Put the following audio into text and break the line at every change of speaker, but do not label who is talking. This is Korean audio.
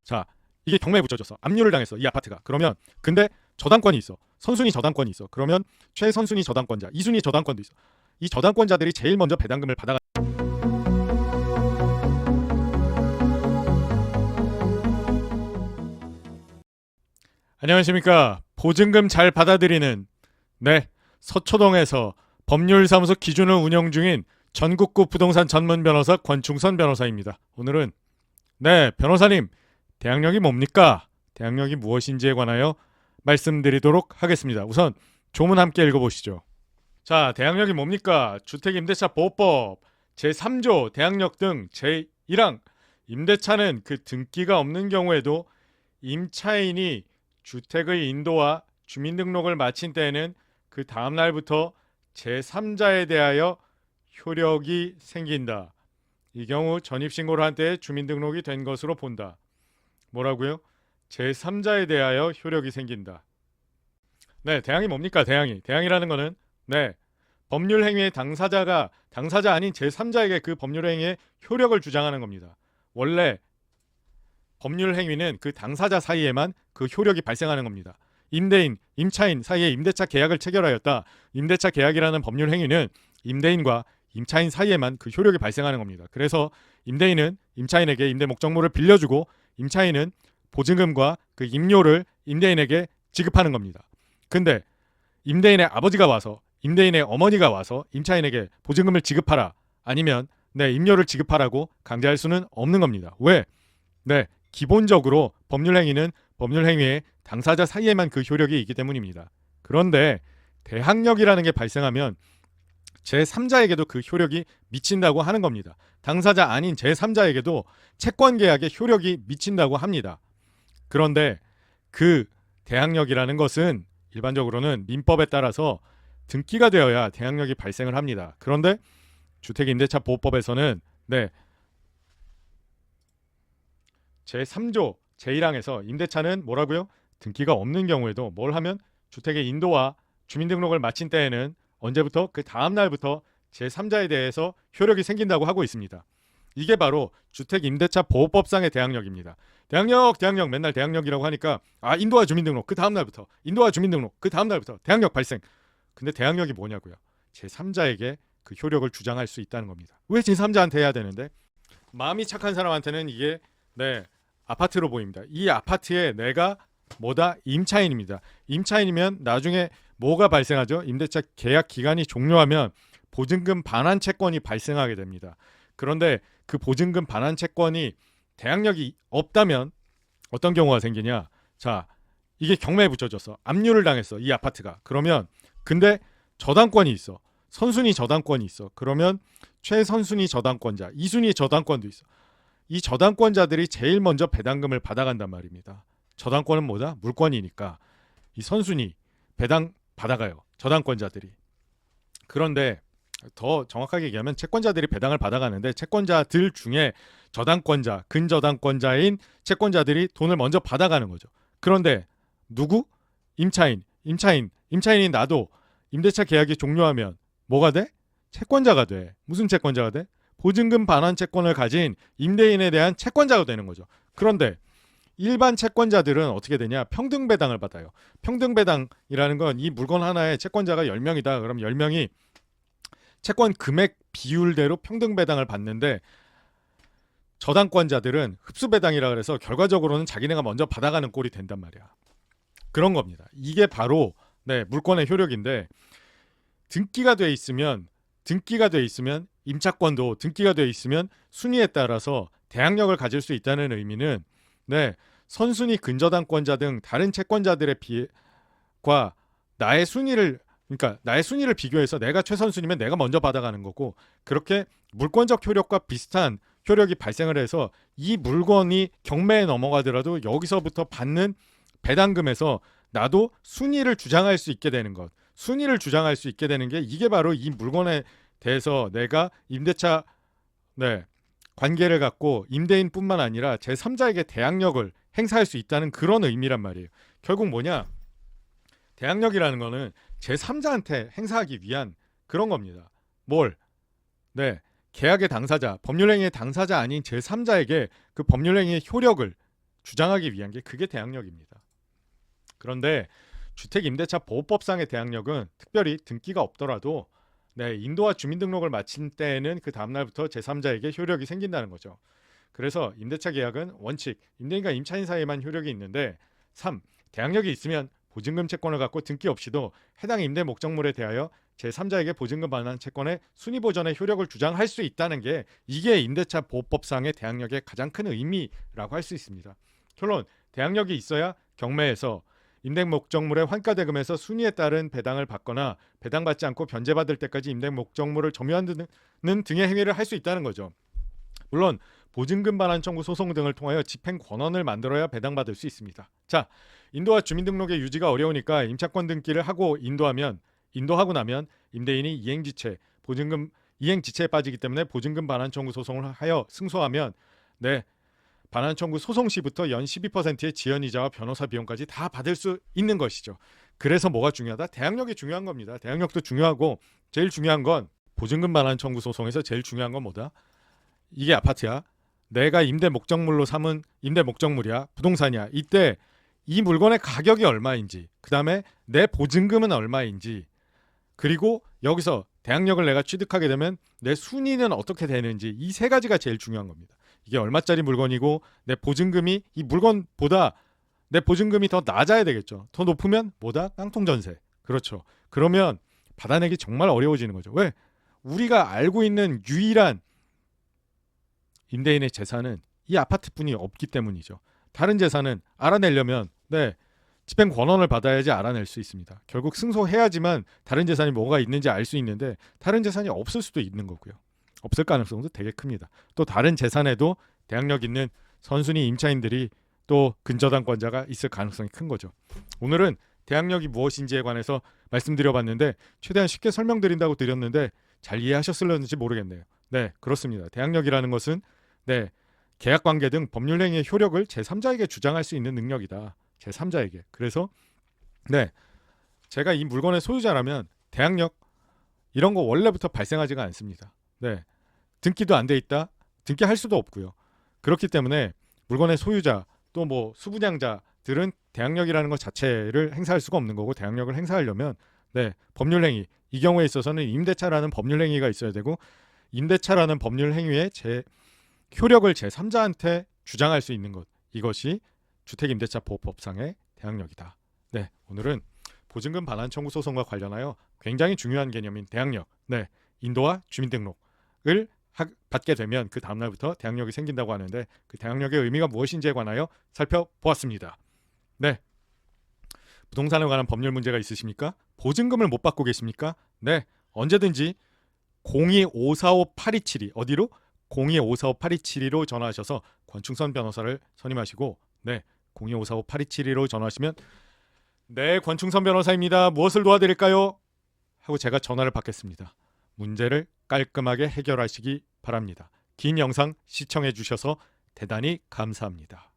자, 이게 경매에 붙여졌어. 압류를 당했어. 이 아파트가. 그러면 근데 저당권이 있어. 선순위 저당권이 있어. 그러면 최선순위 저당권자, 2순위 저당권도 있어. 이 저당권자들이 제일 먼저 배당금을 받아가. 안녕하십니까. 보증금 잘 받아들이는 서초동에서 법률사무소 기준을 운영 중인 전국구 부동산 전문 변호사 권충선 변호사입니다. 오늘은 변호사님, 대항력이 뭡니까? 대항력이 무엇인지에 관하여 말씀드리도록 하겠습니다. 우선 조문 함께 읽어보시죠. 자, 대항력이 뭡니까? 주택임대차 보호법 제3조 대항력 등 제1항 임대차는 그 등기가 없는 경우에도 임차인이 주택의 인도와 주민등록을 마친 때에는 그 다음 날부터 제3자에 대하여 효력이 생긴다. 이 경우 전입신고를 한 때에 주민등록이 된 것으로 본다. 뭐라고요? 제3자에 대하여 효력이 생긴다. 대항이 뭡니까? 대항이라는 거는 법률행위의 당사자 아닌 제3자에게 그 법률행위의 효력을 주장하는 겁니다. 원래 법률행위는 그 당사자 사이에만 그 효력이 발생하는 겁니다. 임대인, 임차인 사이에 임대차 계약을 체결하였다. 임대차 계약이라는 법률행위는 임대인과 임차인 사이에만 그 효력이 발생하는 겁니다. 그래서 임대인은 임차인에게 임대 목적물을 빌려주고 임차인은 보증금과 그 임료를 임대인에게 지급하는 겁니다. 근데 임대인의 아버지가 와서, 임대인의 어머니가 와서 임차인에게 보증금을 지급하라, 아니면 임료를 지급하라고 강제할 수는 없는 겁니다. 왜? 기본적으로 법률행위는 법률행위의 당사자 사이에만 그 효력이 있기 때문입니다. 그런데 대항력이라는 게 발생하면 제3자에게도 그 효력이 미친다고 하는 겁니다. 당사자 아닌 제3자에게도 채권계약의 효력이 미친다고 합니다. 그런데 그 대항력이라는 것은 일반적으로는 민법에 따라서 등기가 되어야 대항력이 발생을 합니다. 그런데 주택임대차 보호법에서는 제3조 제1항에서 임대차는 뭐라고요? 등기가 없는 경우에도 뭘 하면 주택의 인도와 주민등록을 마친 때에는 언제부터? 그 다음 날부터 제3자에 대해서 효력이 생긴다고 하고 있습니다. 이게 바로 주택임대차 보호법상의 대항력입니다. 대항력 맨날 대항력이라고 하니까 인도와 주민등록 그 다음 날부터, 인도와 주민등록 그 다음 날부터 대항력 발생. 근데 대항력이 뭐냐고요? 제3자에게 그 효력을 주장할 수 있다는 겁니다. 왜 제3자한테 해야 되는데? 마음이 착한 사람한테는 이게 아파트로 보입니다. 이 아파트에 내가 임차인입니다. 임차인이면 나중에 뭐가 발생하죠? 임대차 계약 기간이 종료하면 보증금 반환 채권이 발생하게 됩니다. 그런데 그 보증금 반환 채권이 대항력이 없다면 어떤 경우가 생기냐? 자, 이게 경매에 붙여졌어. 압류를 당했어. 이 아파트가. 그러면 근데 저당권이 있어. 선순위 저당권이 있어. 그러면 최선순위 저당권자, 2순위 저당권도 있어. 이 저당권자들이 제일 먼저 배당금을 받아간단 말입니다. 저당권은 뭐다? 물권이니까 이 선순위 배당 받아가요. 저당권자들이. 그런데 더 정확하게 얘기하면 채권자들이 배당을 받아가는데 채권자들 중에 저당권자, 근저당권자인 채권자들이 돈을 먼저 받아가는 거죠. 그런데 누구? 임차인이 나도 임대차 계약이 종료하면 뭐가 돼? 채권자가 돼. 무슨 채권자가 돼? 보증금 반환 채권을 가진 임대인에 대한 채권자가 되는 거죠. 그런데 일반 채권자들은 어떻게 되냐? 평등 배당을 받아요. 평등 배당이라는 건 이 물건 하나에 채권자가 10명이다. 그럼 10명이 채권 금액 비율대로 평등 배당을 받는데 저당권자들은 흡수 배당이라 그래서 결과적으로는 자기네가 먼저 받아가는 꼴이 된단 말이야. 그런 겁니다. 이게 바로 물권의 효력인데 등기가 돼 있으면 임차권도 등기가 돼 있으면 순위에 따라서 대항력을 가질 수 있다는 의미는 선순위 근저당권자 등 다른 채권자들의 비과 나의 순위를 비교해서 내가 최선순위면 내가 먼저 받아가는 거고, 그렇게 물권적 효력과 비슷한 효력이 발생을 해서 이 물건이 경매에 넘어가더라도 여기서부터 받는 배당금에서 나도 순위를 주장할 수 있게 되는 것. 순위를 주장할 수 있게 되는 게 이게 바로 이 물건에 대해서 내가 임대차 관계를 갖고 임대인뿐만 아니라 제3자에게 대항력을 행사할 수 있다는 그런 의미란 말이에요. 결국 뭐냐? 대항력이라는 거는 제3자한테 행사하기 위한 그런 겁니다. 뭘? 계약의 당사자, 법률행위의 당사자 아닌 제3자에게 그 법률행위의 효력을 주장하기 위한 게 그게 대항력입니다. 그런데 주택임대차 보호법상의 대항력은 특별히 등기가 없더라도 인도와 주민등록을 마친 때에는 그 다음날부터 제3자에게 효력이 생긴다는 거죠. 그래서 임대차 계약은 원칙 임대인과 임차인 사이에만 효력이 있는데 3. 대항력이 있으면 보증금 채권을 갖고 등기 없이도 해당 임대 목적물에 대하여 제3자에게 보증금 반환 채권의 순위보전의 효력을 주장할 수 있다는 게 이게 임대차 보호법상의 대항력의 가장 큰 의미라고 할 수 있습니다. 결론, 대항력이 있어야 경매에서 임대 목적물의 환가대금에서 순위에 따른 배당을 받거나 배당받지 않고 변제받을 때까지 임대 목적물을 점유하는 등의 행위를 할 수 있다는 거죠. 물론 보증금 반환 청구 소송 등을 통하여 집행 권한을 만들어야 배당받을 수 있습니다. 자, 인도와 주민등록의 유지가 어려우니까 임차권 등기를 하고 인도하고 나면 임대인이 이행지체에 빠지기 때문에 보증금 반환 청구 소송을 하여 승소하면 반환 청구 소송 시부터 연 12%의 지연이자와 변호사 비용까지 다 받을 수 있는 것이죠. 그래서 뭐가 중요하다? 대항력이 중요한 겁니다. 대항력도 중요하고 제일 중요한 건 보증금 반환 청구 소송에서 제일 중요한 건 뭐다? 이게 아파트야. 내가 임대 목적물로 삼은 임대 목적물이야. 부동산이야. 이때 이 물건의 가격이 얼마인지, 그 다음에 내 보증금은 얼마인지, 그리고 여기서 대항력을 내가 취득하게 되면 내 순위는 어떻게 되는지, 이 세 가지가 제일 중요한 겁니다. 이게 얼마짜리 물건이고 내 보증금이 이 물건보다 내 보증금이 더 낮아야 되겠죠. 더 높으면 뭐다? 깡통 전세. 그렇죠. 그러면 받아내기 정말 어려워지는 거죠. 왜? 우리가 알고 있는 유일한 임대인의 재산은 이 아파트뿐이 없기 때문이죠. 다른 재산은 알아내려면 집행 권한을 받아야지 알아낼 수 있습니다. 결국 승소해야지만 다른 재산이 뭐가 있는지 알 수 있는데 다른 재산이 없을 수도 있는 거고요. 없을 가능성도 되게 큽니다. 또 다른 재산에도 대항력 있는 선순위 임차인들이 또 근저당권자가 있을 가능성이 큰 거죠. 오늘은 대항력이 무엇인지에 관해서 말씀드려봤는데 최대한 쉽게 설명드린다고 드렸는데 잘 이해하셨을는지 모르겠네요. 그렇습니다. 대항력이라는 것은 계약관계 등 법률행위의 효력을 제3자에게 주장할 수 있는 능력이다. 제3자에게. 그래서 제가 이 물건의 소유자라면 대항력 이런 거 원래부터 발생하지가 않습니다. 등기도 안 돼 있다. 등기할 수도 없고요. 그렇기 때문에 물건의 소유자 또 뭐 수분양자들은 대항력이라는 것 자체를 행사할 수가 없는 거고, 대항력을 행사하려면 법률행위, 이 경우에 있어서는 임대차라는 법률행위가 있어야 되고, 임대차라는 법률행위의 효력을 제3자한테 주장할 수 있는 것, 이것이 주택임대차 보호법상의 대항력이다. 오늘은 보증금 반환 청구 소송과 관련하여 굉장히 중요한 개념인 대항력, 인도와 주민등록을 받게 되면 그 다음날부터 대항력이 생긴다고 하는데 그 대항력의 의미가 무엇인지에 관하여 살펴보았습니다. 부동산에 관한 법률 문제가 있으십니까? 보증금을 못 받고 계십니까? 언제든지 02-545-8272 어디로? 02-545-8272로 전화하셔서 권충선 변호사를 선임하시고 02-545-8272로 전화하시면 권충선 변호사입니다. 무엇을 도와드릴까요? 하고 제가 전화를 받겠습니다. 문제를 깔끔하게 해결하시기 바랍니다. 긴 영상 시청해 주셔서 대단히 감사합니다.